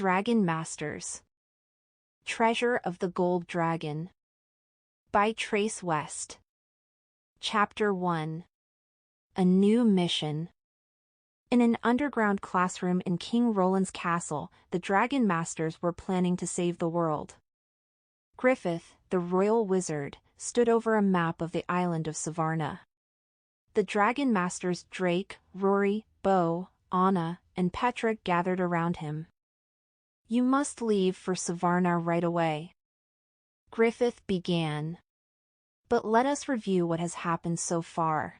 Dragon Masters. Treasure of the Gold Dragon. By Trace West. Chapter 1. A New Mission. In an underground classroom in King Roland's castle, the Dragon Masters were planning to save the world. Griffith, the royal wizard, stood over a map of the island of Savarna. The Dragon Masters Drake, Rory, Bo, Anna, and Petra gathered around him. "You must leave for Savarna right away," Griffith began. "But let us review what has happened so far.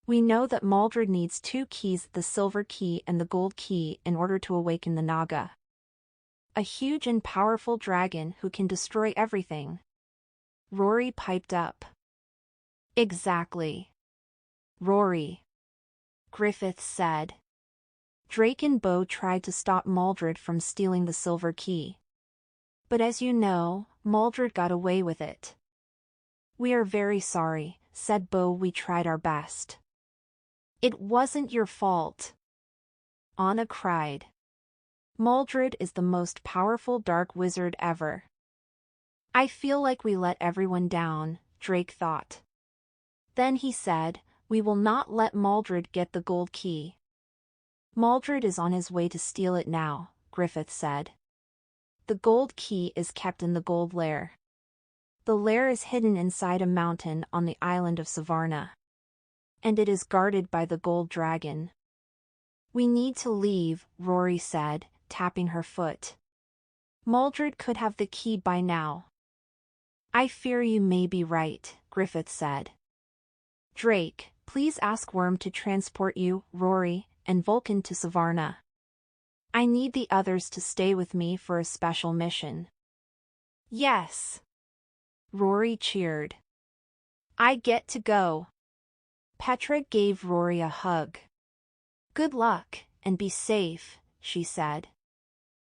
We know that Maldred needs 2 keys, the silver key and the gold key, in order to awaken the Naga. A huge and powerful dragon who can destroy everything." Rory piped up. "Exactly, Rory," Griffith said. "Drake and Bo tried to stop Maldred from stealing the silver key. But as you know, Maldred got away with it." "We are very sorry," said Bo. "We tried our best." "It wasn't your fault," Anna cried. "Maldred is the most powerful dark wizard ever." "I feel like we let everyone down," Drake thought. Then he said, "We will not let Maldred get the gold key." "Maldred is on his way to steal it now," Griffith said. "The gold key is kept in the gold lair. The lair is hidden inside a mountain on the island of Savarna. And it is guarded by the gold dragon." "We need to leave," Rory said, tapping her foot. "Maldred could have the key by now." "I fear you may be right," Griffith said. "Drake, please ask Worm to transport you, Rory, and Vulcan to Savarna. I need the others to stay with me for a special mission." "Yes," Rory cheered. "I get to go." Petra gave Rory a hug. "Good luck, and be safe," she said.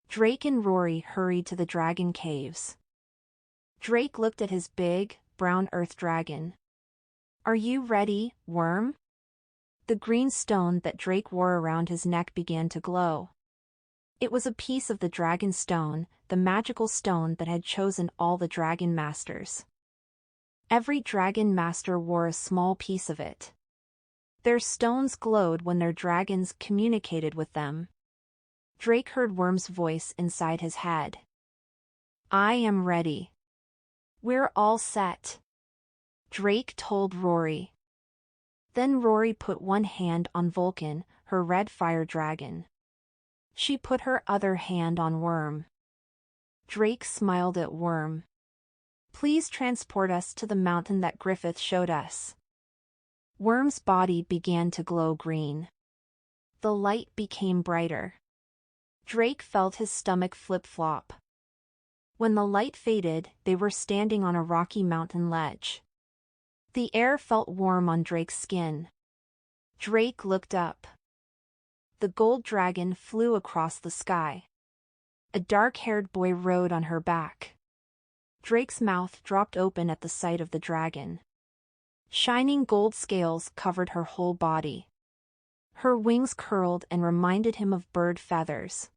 Drake and Rory hurried to the dragon caves. Drake looked at his big, brown earth dragon. "Are you ready, Worm?" The green stone that Drake wore around his neck began to glow. It was a piece of the dragon stone, the magical stone that had chosen all the dragon masters. Every dragon master wore a small piece of it. Their stones glowed when their dragons communicated with them. Drake heard Worm's voice inside his head. "I am ready." "We're all set," Drake told Rory. Then Rory put one hand on Vulcan, her red fire dragon. She put her other hand on Worm. Drake smiled at Worm. "Please transport us to the mountain that Griffith showed us." Worm's body began to glow green. The light became brighter. Drake felt his stomach flip-flop. When the light faded, they were standing on a rocky mountain ledge. The air felt warm on Drake's skin. Drake looked up. The gold dragon flew across the sky. A dark-haired boy rode on her back. Drake's mouth dropped open at the sight of the dragon. Shining gold scales covered her whole body. Her wings curled and reminded him of bird feathers.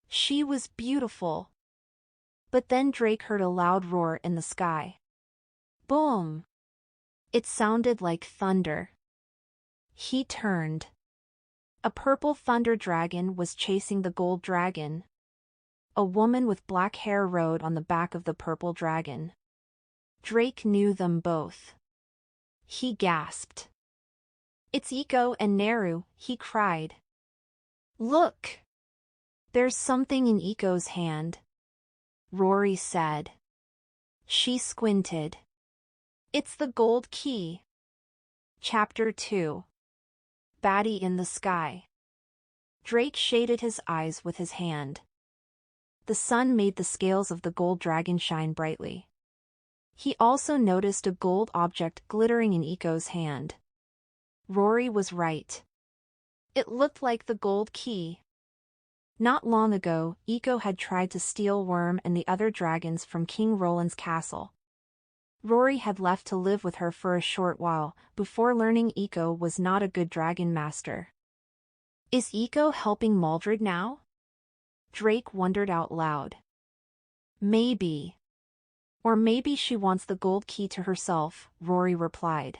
She was beautiful. But then Drake heard a loud roar in the sky. Boom! It sounded like thunder. He turned. A purple thunder dragon was chasing the gold dragon. A woman with black hair rode on the back of the purple dragon. Drake knew them both. He gasped. "It's Iko and Neru," he cried. "Look! There's something in Iko's hand," Rory said. She squinted. "It's the gold key." Chapter 2. Baddie in the Sky. Drake shaded his eyes with his hand. The sun made the scales of the gold dragon shine brightly. He also noticed a gold object glittering in Iko's hand. Rory was right. It looked like the gold key. Not long ago, Iko had tried to steal Worm and the other dragons from King Roland's castle. Rory had left to live with her for a short while, before learning Iko was not a good dragon master. Is Iko helping Maldred now? Drake wondered out loud. Maybe. Or maybe she wants the gold key to herself, Rory replied.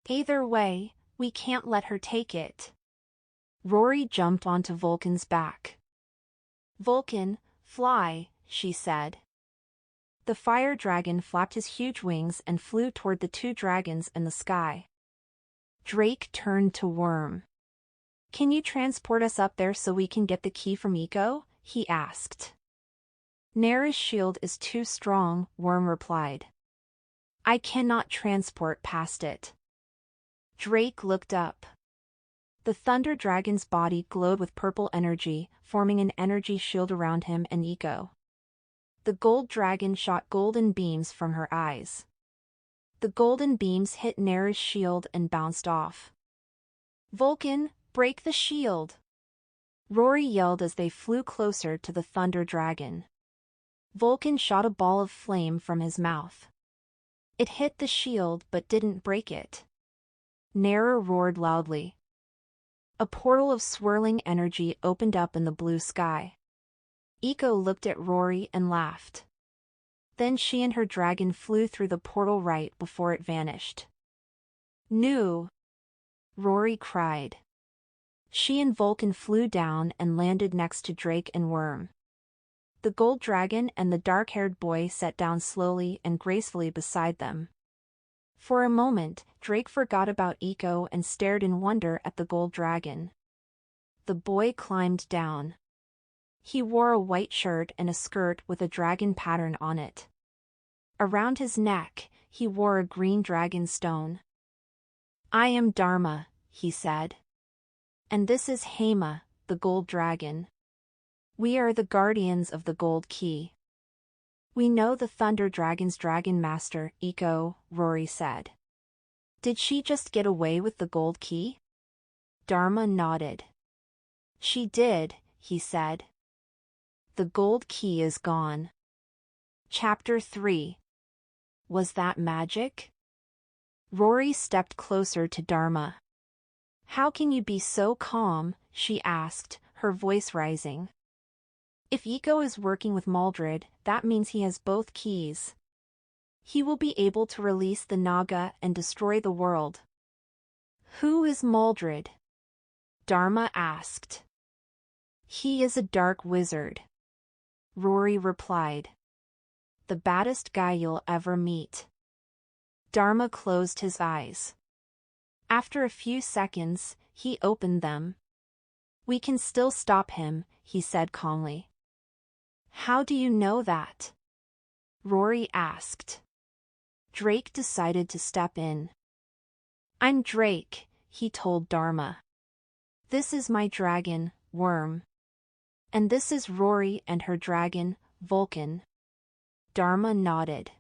Either way, we can't let her take it. Rory jumped onto Vulcan's back. Vulcan, fly, she said. The fire dragon flapped his huge wings and flew toward the two dragons in the sky. Drake turned to Worm. Can you transport us up there so we can get the key from Eco? He asked. Nara's shield is too strong, Worm replied. I cannot transport past it. Drake looked up. The thunder dragon's body glowed with purple energy, forming an energy shield around him and Eco. The gold dragon shot golden beams from her eyes. The golden beams hit Nara's shield and bounced off. Vulcan, break the shield! Rory yelled as they flew closer to the thunder dragon. Vulcan shot a ball of flame from his mouth. It hit the shield but didn't break it. Nara roared loudly. A portal of swirling energy opened up in the blue sky. Eco looked at Rory and laughed. Then she and her dragon flew through the portal right before it vanished. No! Rory cried. She and Vulcan flew down and landed next to Drake and Worm. The gold dragon and the dark-haired boy sat down slowly and gracefully beside them. For a moment, Drake forgot about Eco and stared in wonder at the gold dragon. The boy climbed down. He wore a white shirt and a skirt with a dragon pattern on it. Around his neck, he wore a green dragon stone. I am Dharma, he said. And this is Hema, the gold dragon. We are the guardians of the gold key. We know the thunder dragon's dragon master, Eco, Rory said. Did she just get away with the gold key? Dharma nodded. She did, he said. The gold key is gone. Chapter 3. Was that magic? Rory stepped closer to Dharma. How can you be so calm? She asked, her voice rising. If Eco is working with Maldred, that means he has both keys. He will be able to release the Naga and destroy the world. Who is Maldred? Dharma asked. He is a dark wizard. Rory replied. The baddest guy you'll ever meet. Dharma closed his eyes. After a few seconds, he opened them. We can still stop him, he said calmly. How do you know that? Rory asked. Drake decided to step in. I'm Drake, he told Dharma. This is my dragon, Worm. And this is Rory and her dragon, Vulcan. Dharma nodded.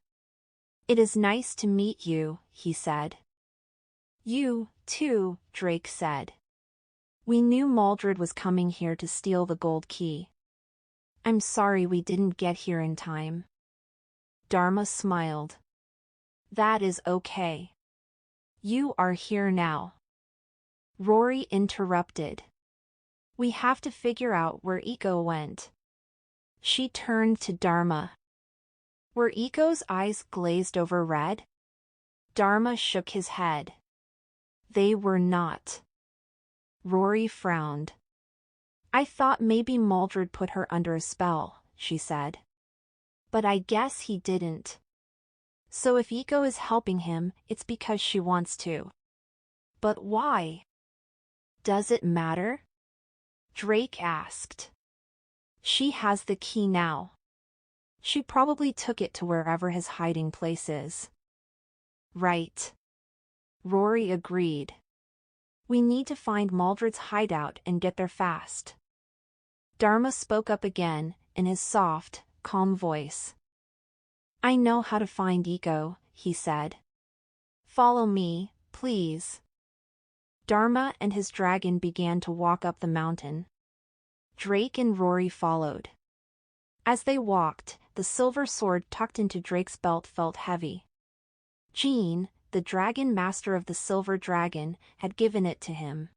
It is nice to meet you, he said. You, too, Drake said. We knew Maldred was coming here to steal the gold key. I'm sorry we didn't get here in time. Dharma smiled. That is okay. You are here now. Rory interrupted. We have to figure out where Eco went. She turned to Dharma. Were Eco's eyes glazed over red? Dharma shook his head. They were not. Rory frowned. I thought maybe Maldred put her under a spell, she said. But I guess he didn't. So if Eco is helping him, it's because she wants to. But why? Does it matter? Drake asked. She has the key now. She probably took it to wherever his hiding place is. Right. Rory agreed. We need to find Maldred's hideout and get there fast. Dharma spoke up again, in his soft, calm voice. I know how to find Eco, he said. Follow me, please. Dharma and his dragon began to walk up the mountain. Drake and Rory followed. As they walked, the silver sword tucked into Drake's belt felt heavy. Jean, the dragon master of the silver dragon, had given it to him.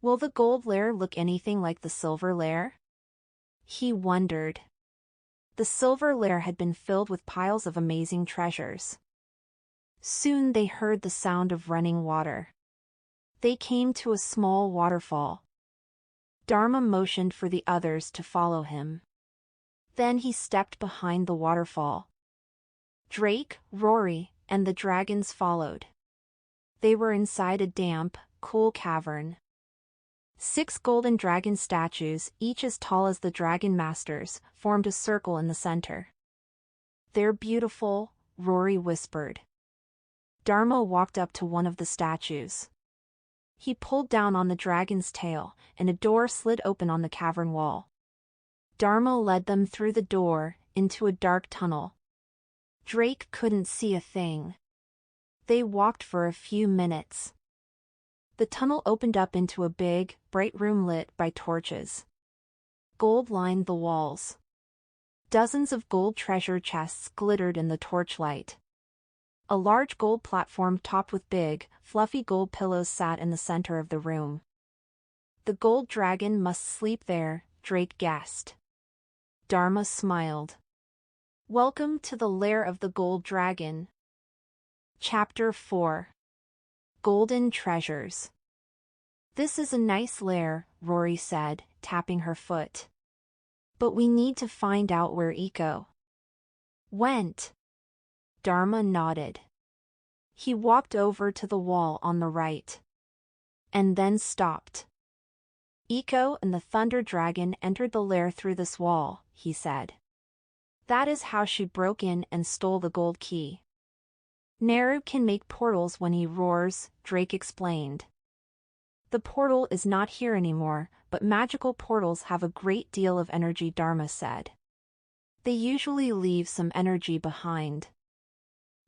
Will the gold lair look anything like the silver lair? He wondered. The silver lair had been filled with piles of amazing treasures. Soon they heard the sound of running water. They came to a small waterfall. Dharma motioned for the others to follow him. Then he stepped behind the waterfall. Drake, Rory, and the dragons followed. They were inside a damp, cool cavern. 6 golden dragon statues, each as tall as the dragon masters, formed a circle in the center. "They're beautiful," Rory whispered. Dharma walked up to one of the statues. He pulled down on the dragon's tail, and a door slid open on the cavern wall. Dharma led them through the door, into a dark tunnel. Drake couldn't see a thing. They walked for a few minutes. The tunnel opened up into a big, bright room lit by torches. Gold lined the walls. Dozens of gold treasure chests glittered in the torchlight. A large gold platform topped with big, fluffy gold pillows sat in the center of the room. "The gold dragon must sleep there," Drake guessed. Dharma smiled. "Welcome to the lair of the gold dragon." Chapter 4. Golden Treasures. "This is a nice lair," Rory said, tapping her foot. "But we need to find out where Iko went." Dharma nodded. He walked over to the wall on the right. And then stopped. "Iko and the Thunder Dragon entered the lair through this wall," he said. "That is how she broke in and stole the gold key." "Naru can make portals when he roars," Drake explained. "The portal is not here anymore, but magical portals have a great deal of energy," Dharma said. "They usually leave some energy behind."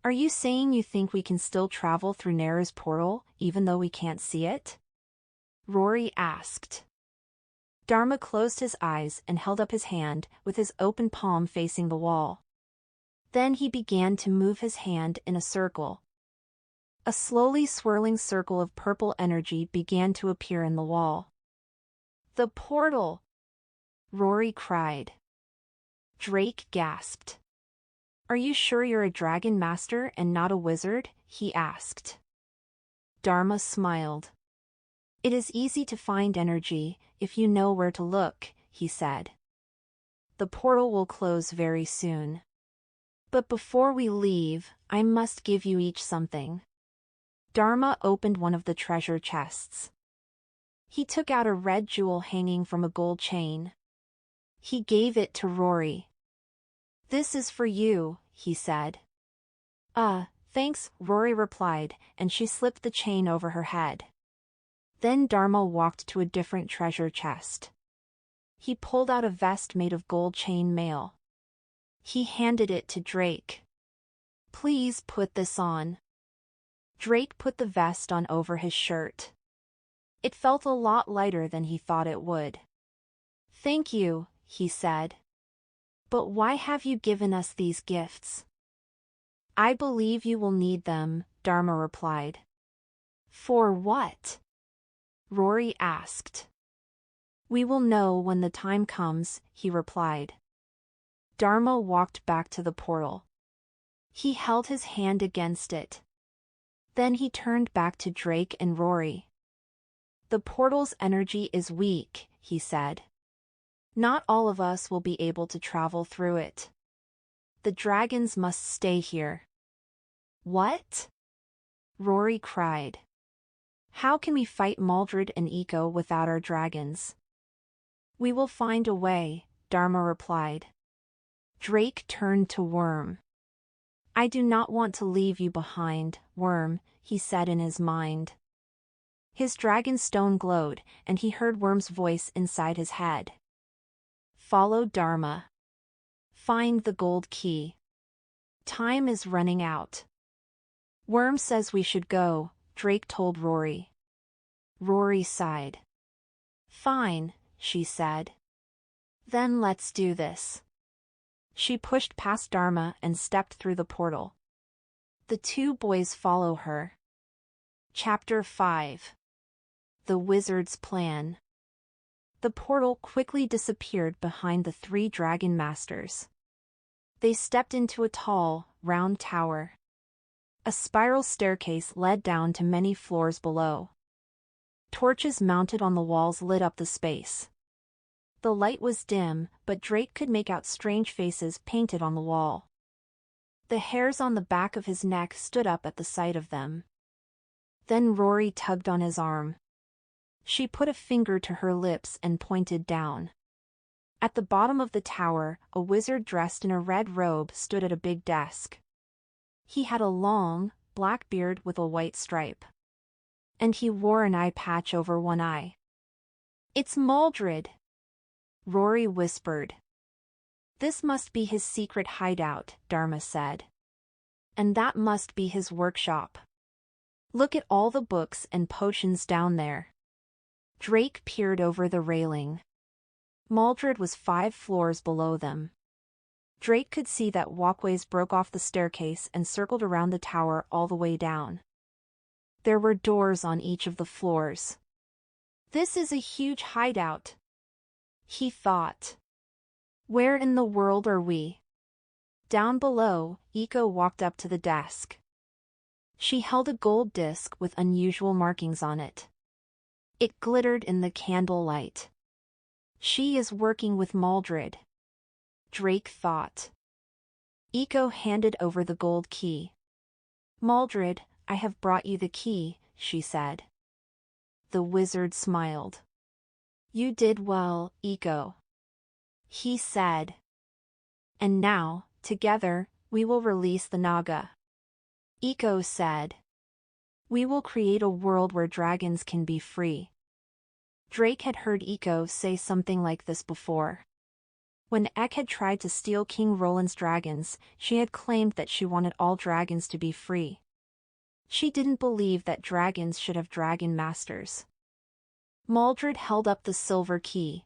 "Are you saying you think we can still travel through Naru's portal, even though we can't see it?" Rory asked. Dharma closed his eyes and held up his hand, with his open palm facing the wall. Then he began to move his hand in a circle. A slowly swirling circle of purple energy began to appear in the wall. "The portal!" Rory cried. Drake gasped. "Are you sure you're a dragon master and not a wizard?" he asked. Dharma smiled. "It is easy to find energy, if you know where to look," he said. "The portal will close very soon. But before we leave, I must give you each something." Dharma opened one of the treasure chests. He took out a red jewel hanging from a gold chain. He gave it to Rory. "This is for you," he said. Thanks," Rory replied, and she slipped the chain over her head. Then Dharma walked to a different treasure chest. He pulled out a vest made of gold chain mail. He handed it to Drake. "Please put this on." Drake put the vest on over his shirt. It felt a lot lighter than he thought it would. "Thank you," he said. "But why have you given us these gifts?" "I believe you will need them," Dharma replied. "For what?" Rory asked. "We will know when the time comes," he replied. Dharma walked back to the portal. He held his hand against it. Then he turned back to Drake and Rory. "The portal's energy is weak," he said. "Not all of us will be able to travel through it. The dragons must stay here." "What?" Rory cried. "How can we fight Maldred and Iko without our dragons?" "We will find a way," Dharma replied. Drake turned to Worm. "I do not want to leave you behind, Worm," he said in his mind. His dragon stone glowed, and he heard Worm's voice inside his head. "Follow Dharma. Find the gold key. Time is running out." "Worm says we should go," Drake told Rory. Rory sighed. "Fine," she said. "Then let's do this." She pushed past Dharma and stepped through the portal. The two boys follow her. Chapter 5. The Wizard's Plan. The portal quickly disappeared behind the 3 dragon masters. They stepped into a tall, round tower. A spiral staircase led down to many floors below. Torches mounted on the walls lit up the space. The light was dim, but Drake could make out strange faces painted on the wall. The hairs on the back of his neck stood up at the sight of them. Then Rory tugged on his arm. She put a finger to her lips and pointed down. At the bottom of the tower, a wizard dressed in a red robe stood at a big desk. He had a long, black beard with a white stripe. And he wore an eye patch over one eye. "It's Maldred," Rory whispered. "This must be his secret hideout," Dharma said. "And that must be his workshop. Look at all the books and potions down there." Drake peered over the railing. Maldred was 5 floors below them. Drake could see that walkways broke off the staircase and circled around the tower all the way down. There were doors on each of the floors. "This is a huge hideout," he thought. "Where in the world are we?" Down below, Iko walked up to the desk. She held a gold disc with unusual markings on it. It glittered in the candlelight. "She is working with Maldred," Drake thought. Iko handed over the gold key. "Maldred, I have brought you the key," she said. The wizard smiled. "You did well, Iko," he said. "And now, together, we will release the Naga," Iko said. "We will create a world where dragons can be free." Drake had heard Iko say something like this before. When Ek had tried to steal King Roland's dragons, she had claimed that she wanted all dragons to be free. She didn't believe that dragons should have dragon masters. Maldred held up the silver key.